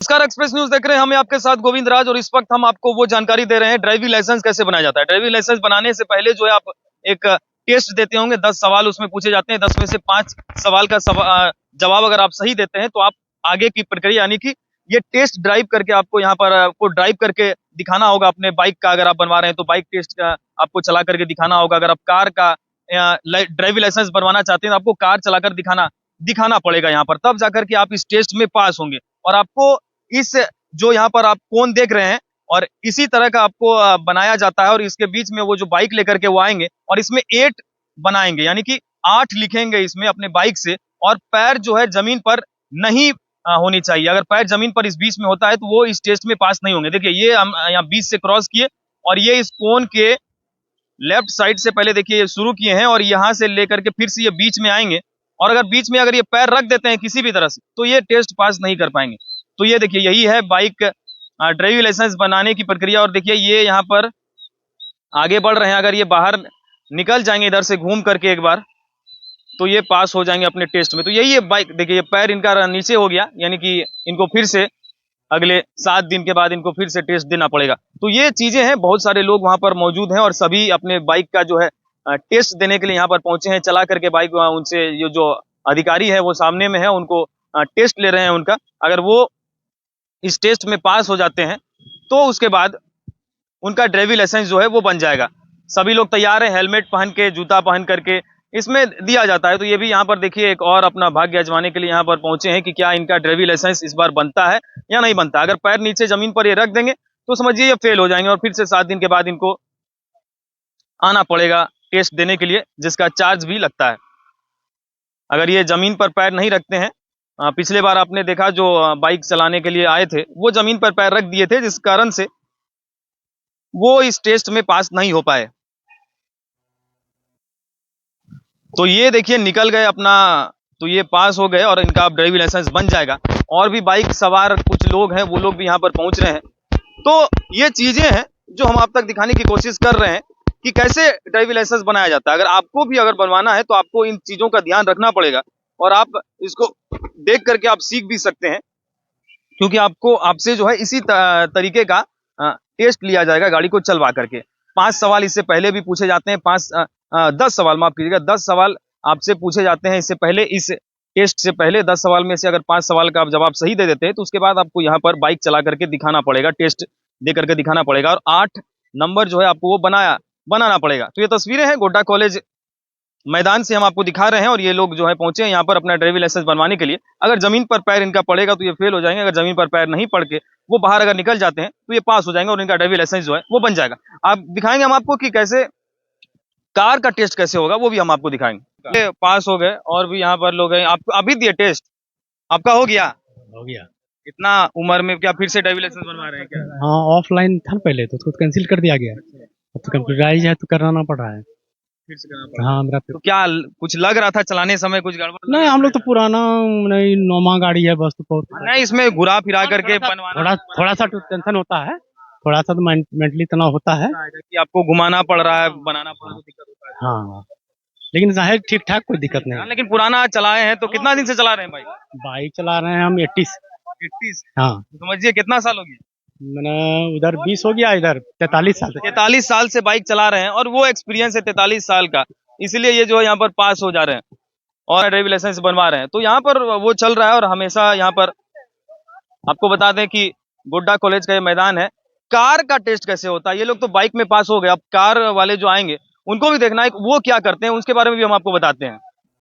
नमस्कार, express news देख रहे हैं। हम आपके साथ गोविंद राज और इस वक्त हम आपको वो जानकारी दे रहे हैं ड्राइविंग लाइसेंस कैसे बनाया जाता है। ड्राइविंग लाइसेंस बनाने से पहले जो है आप एक टेस्ट देते होंगे, 10 सवाल उसमें पूछे जाते हैं। 10 में से 5 सवाल का जवाब अगर आप सही देते हैं तो आप आगे की प्रक्रिया यानी कि ये टेस्ट ड्राइव करके आपको यहाँ पर आपको ड्राइव करके दिखाना होगा अपने बाइक का। अगर आप बनवा रहे हैं तो बाइक टेस्ट का आपको चला करके दिखाना होगा। अगर आप कार का ड्राइविंग लाइसेंस बनवाना चाहते हैं तो आपको कार चलाकर दिखाना पड़ेगा यहाँ पर, तब जाकर के आप इस टेस्ट में पास होंगे। और आपको इस जो यहाँ पर आप कौन देख रहे हैं और इसी तरह का आपको बनाया जाता है और इसके बीच में वो जो बाइक लेकर के वो आएंगे और इसमें 8 बनाएंगे यानी कि 8 लिखेंगे इसमें अपने बाइक से। और पैर जो है जमीन पर नहीं होनी चाहिए। अगर पैर जमीन पर इस बीच में होता है तो वो इस टेस्ट में पास नहीं होंगे। देखिए ये हम यहाँ बीच से क्रॉस किए और ये इस कोन के लेफ्ट साइड से पहले देखिए ये शुरू किए हैं और यहाँ से लेकर के फिर से ये बीच में आएंगे। और अगर बीच में अगर ये पैर रख देते हैं किसी भी तरह से तो ये टेस्ट पास नहीं कर पाएंगे। तो ये देखिए यही है बाइक ड्राइविंग लाइसेंस बनाने की प्रक्रिया। और देखिए ये यहाँ पर आगे बढ़ रहे हैं। अगर ये बाहर निकल जाएंगे इधर से घूम करके एक बार तो ये पास हो जाएंगे अपने टेस्ट में। तो यही है बाइक। देखिए ये पैर इनका नीचे हो गया यानी कि इनको फिर से अगले 7 दिन के बाद इनको फिर से टेस्ट देना पड़ेगा। तो ये चीजें हैं। बहुत सारे लोग वहां पर मौजूद हैं और सभी अपने बाइक का जो है टेस्ट देने के लिए यहाँ पर पहुंचे हैं। चला करके बाइक उनसे ये जो अधिकारी है वो सामने में है, उनको टेस्ट ले रहे हैं उनका। अगर वो इस टेस्ट में पास हो जाते हैं तो उसके बाद उनका ड्राइविंग लाइसेंस जो है वो बन जाएगा। सभी लोग तैयार हैं, हेलमेट पहन के, जूता पहन करके इसमें दिया जाता है। तो ये भी यहाँ पर देखिए एक और अपना भाग्य आजमाने के लिए यहाँ पर पहुंचे हैं कि क्या इनका ड्राइविंग लाइसेंस इस बार बनता है या नहीं बनता। अगर पैर नीचे जमीन पर ये रख देंगे तो समझिए ये फेल हो जाएंगे और फिर से 7 दिन के बाद इनको आना पड़ेगा टेस्ट देने के लिए, जिसका चार्ज भी लगता है। अगर ये जमीन पर पैर नहीं रखते हैं, पिछले बार आपने देखा जो बाइक चलाने के लिए आए थे वो जमीन पर पैर रख दिए थे, जिस कारण से वो इस टेस्ट में पास नहीं हो पाए। तो ये देखिए निकल गए अपना, तो ये पास हो गए और इनका अब ड्राइविंग लाइसेंस बन जाएगा। और भी बाइक सवार कुछ लोग हैं, वो लोग भी यहाँ पर पहुंच रहे हैं। तो ये चीजें हैं जो हम आप तक दिखाने की कोशिश कर रहे हैं कि कैसे ड्राइविंग लाइसेंस बनाया जाता है। अगर आपको भी अगर बनवाना है तो आपको इन चीजों का ध्यान रखना पड़ेगा और आप इसको देख करके आप सीख भी सकते हैं, क्योंकि आपको आपसे जो है इसी तरीके का टेस्ट लिया जाएगा गाड़ी को चलवा करके। 5 सवाल इससे पहले भी पूछे जाते हैं। 10 सवाल, माफ कीजिएगा, 10 सवाल आपसे पूछे जाते हैं इससे पहले। इस टेस्ट से पहले 10 सवाल में से अगर 5 सवाल का आप जवाब सही दे देते हैं तो उसके बाद आपको यहाँ पर बाइक चला करके दिखाना पड़ेगा, टेस्ट दे करके दिखाना पड़ेगा और 8 नंबर जो है आपको वो बनाना पड़ेगा। तो ये तस्वीरें हैं गोड्डा कॉलेज मैदान से हम आपको दिखा रहे हैं और ये लोग जो है पहुंचे हैं यहाँ पर अपना ड्राइविंग लाइसेंस बनवाने के लिए। अगर जमीन पर पैर इनका पड़ेगा तो ये फेल हो जाएंगे। अगर जमीन पर पैर नहीं पड़ के वो बाहर अगर निकल जाते हैं तो ये पास हो जाएंगे और इनका ड्राइविंग लाइसेंस जो है वो बन जाएगा। आप दिखाएंगे हम आपको कि कैसे कार का टेस्ट कैसे होगा, वो भी हम आपको दिखाएंगे। पास हो गए और भी यहाँ पर लोग हैं। आपको अभी दिए टेस्ट, आपका हो गया? हो गया। इतना उम्र में क्या फिर से ड्राइविंग लाइसेंस बनवा रहे हैं क्या? हाँ, ऑफलाइन था पहले तो उसको कैंसिल कर दिया गया। अब तो कंप्यूटराइज है तो कराना पड़ रहा है। फिर से करना पड़ा। हाँ, मेरा तो क्या कुछ लग रहा था चलाने समय, कुछ गड़बड़? नहीं, हम लोग तो पुराना नहीं, नौमा गाड़ी है बस। तो नहीं, इसमें घुरा फिरा करके बनवाना थोड़ा सा टेंशन होता है, थोड़ा सा तो मेंटली तनाव होता है कि आपको घुमाना पड़ रहा है, बनाना पड़ रहा है तो दिक्कत होता है। हाँ, लेकिन जाहिर ठीक ठाक, कोई दिक्कत नहीं। लेकिन पुराना चलाए हैं तो कितना दिन से चला रहे हैं भाई? बाइक चला रहे हैं हम 80। हाँ, समझिए कितना साल हो गया? मैंने उधर 20 हो गया, इधर 43 साल से। 43 साल से बाइक चला रहे हैं और वो एक्सपीरियंस है 43 साल का, इसलिए ये जो है यहाँ पर पास हो जा रहे हैं और ड्राइविंग लाइसेंस बनवा रहे हैं। तो यहाँ पर वो चल रहा है और हमेशा यहाँ पर आपको बता दें कि गोड्डा कॉलेज का ये मैदान है। कार का टेस्ट कैसे होता है, ये लोग तो बाइक में पास हो गए, अब कार वाले जो आएंगे उनको भी देखना है वो क्या करते हैं, उसके बारे में भी हम आपको बताते हैं।